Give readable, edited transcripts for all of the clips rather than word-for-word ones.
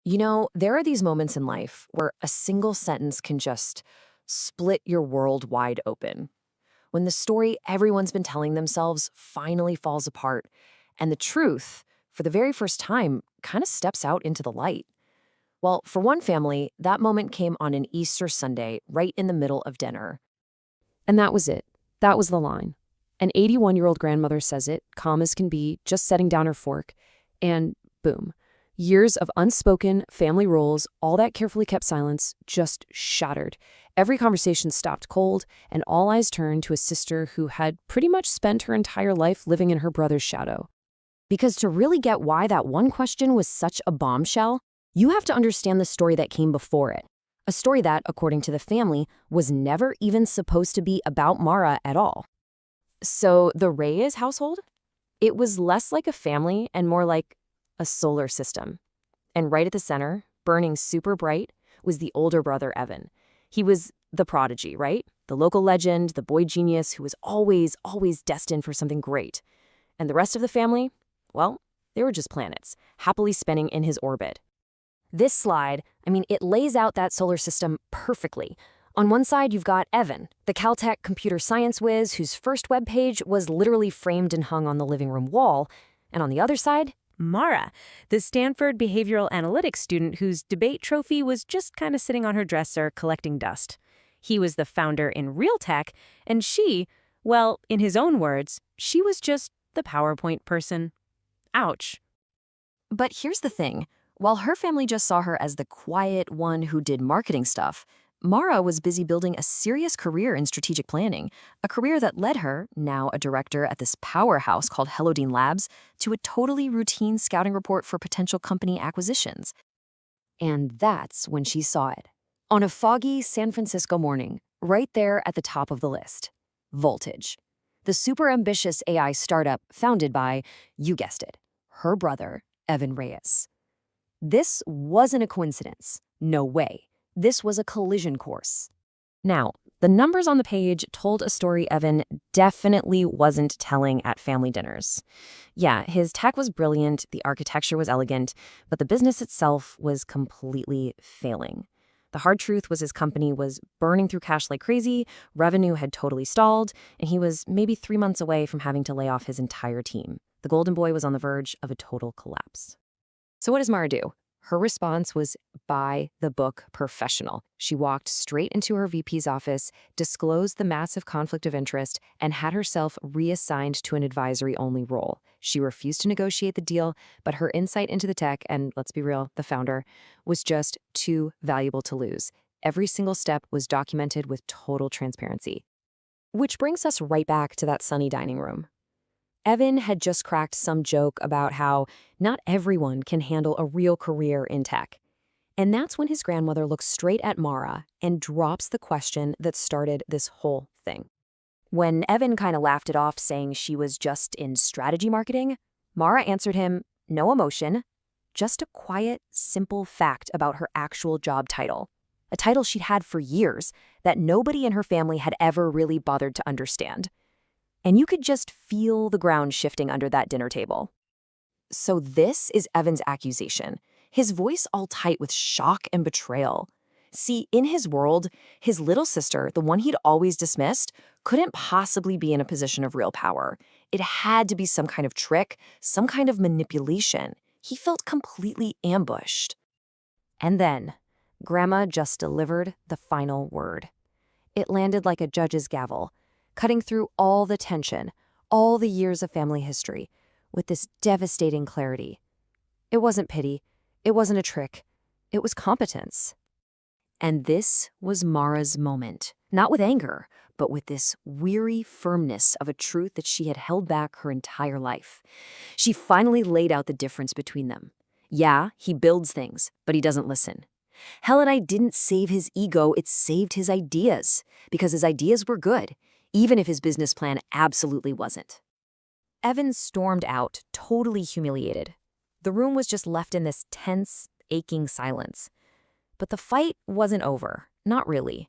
There are these moments in life where a single sentence can just split your world wide open. When the story everyone's been telling themselves finally falls apart, and the truth, for the very first time, kind of steps out into the light. Well, for one family, that moment came on an Easter Sunday, right in the middle of dinner. And that was it. That was the line. An 81-year-old grandmother says it, calm as can be, just setting down her fork. And boom. Years of unspoken family rules, all that carefully kept silence, just shattered. Every conversation stopped cold, and all eyes turned to a sister who had pretty much spent her entire life living in her brother's shadow. Because to really get why that one question was such a bombshell, you have to understand the story that came before it. A story that, according to the family, was never even supposed to be about Mara at all. So the Reyes household? It was less like a family and more like a solar system. And right at the center, burning super bright, was the older brother, Evan. He was the prodigy, right? The local legend, the boy genius who was always destined for something great. And the rest of the family? Well, they were just planets, happily spinning in his orbit. This slide, it lays out that solar system perfectly. On one side, you've got Evan, the Caltech computer science whiz whose first webpage was literally framed and hung on the living room wall. And on the other side, Mara, the Stanford behavioral analytics student whose debate trophy was just kind of sitting on her dresser collecting dust. He was the founder in real tech, and she, well, in his own words, she was just the PowerPoint person. Ouch. but here's the thing. While her family just saw her as the quiet one who did marketing stuff, Mara was busy building a serious career in strategic planning, a career that led her, now a director at this powerhouse called Helodine Labs, to a totally routine scouting report for potential company acquisitions. And that's when she saw it. On a foggy San Francisco morning, right there at the top of the list. Voltage. The super ambitious AI startup founded by, you guessed it, her brother, Evan Reyes. This wasn't a coincidence. No way. This was a collision course. Now, the numbers on the page told a story Evan definitely wasn't telling at family dinners. Yeah, his tech was brilliant, the architecture was elegant, but the business itself was completely failing. The hard truth was his company was burning through cash like crazy, revenue had totally stalled, and he was maybe 3 months away from having to lay off his entire team. The golden boy was on the verge of a total collapse. So what does Mara do? Her response was by the book professional. She walked straight into her VP's office, disclosed the massive conflict of interest, and had herself reassigned to an advisory-only role. She refused to negotiate the deal, but her insight into the tech, and let's be real, the founder, was just too valuable to lose. Every single step was documented with total transparency. Which brings us right back to that sunny dining room. Evan had just cracked some joke about how not everyone can handle a real career in tech. And that's when his grandmother looks straight at Mara and drops the question that started this whole thing. When Evan kind of laughed it off, saying she was just in strategy marketing, Mara answered him, no emotion, just a quiet, simple fact about her actual job title. A title she'd had for years that nobody in her family had ever really bothered to understand. And you could just feel the ground shifting under that dinner table. So this is Evan's accusation, his voice all tight with shock and betrayal. See, in his world, his little sister, the one he'd always dismissed, couldn't possibly be in a position of real power. It had to be some kind of trick, some kind of manipulation. He felt completely ambushed. And then, Grandma just delivered the final word. It landed like a judge's gavel, cutting through all the tension, all the years of family history, with this devastating clarity. It wasn't pity. It wasn't a trick. It was competence. And this was Mara's moment, not with anger, but with this weary firmness of a truth that she had held back her entire life. She finally laid out the difference between them. Yeah, he builds things, but he doesn't listen. Helenite didn't save his ego, it saved his ideas, because his ideas were good, even if his business plan absolutely wasn't. Evan stormed out, totally humiliated. The room was just left in this tense, aching silence. But the fight wasn't over, not really.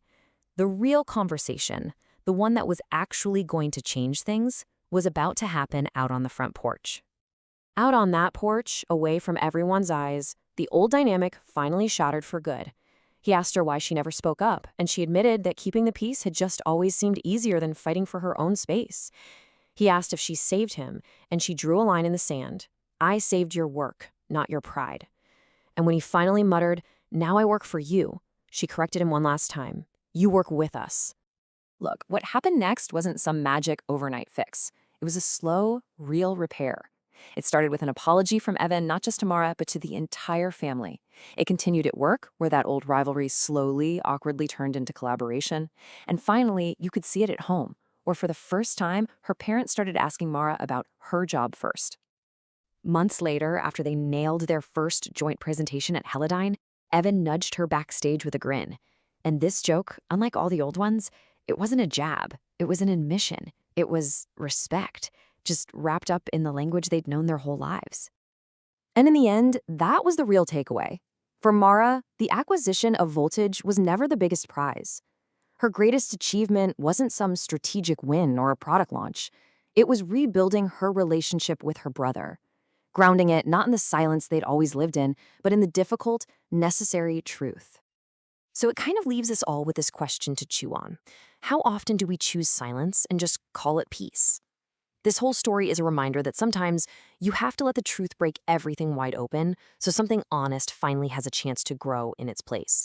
The real conversation, the one that was actually going to change things, was about to happen out on the front porch. Out on that porch, away from everyone's eyes, The old dynamic finally shattered for good. He asked her why she never spoke up, and she admitted that keeping the peace had just always seemed easier than fighting for her own space. He asked if she saved him, and she drew a line in the sand. I saved your work, not your pride. And when he finally muttered, "Now I work for you," she corrected him one last time. "You work with us." Look, what happened next wasn't some magic overnight fix. It was a slow, real repair. It started with an apology from Evan, not just to Mara, but to the entire family. It continued at work, where that old rivalry slowly, awkwardly turned into collaboration. And finally, you could see it at home, where for the first time, her parents started asking Mara about her job first. Months later, after they nailed their first joint presentation at Helodyne, Evan nudged her backstage with a grin. And this joke, unlike all the old ones, it wasn't a jab. It was an admission. It was respect, just wrapped up in the language they'd known their whole lives. And in the end, that was the real takeaway. For Mara, the acquisition of Voltage was never the biggest prize. Her greatest achievement wasn't some strategic win or a product launch. It was rebuilding her relationship with her brother, grounding it not in the silence they'd always lived in, but in the difficult, necessary truth. So it kind of leaves us all with this question to chew on. How often do we choose silence and just call it peace? This whole story is a reminder that sometimes you have to let the truth break everything wide open so something honest finally has a chance to grow in its place.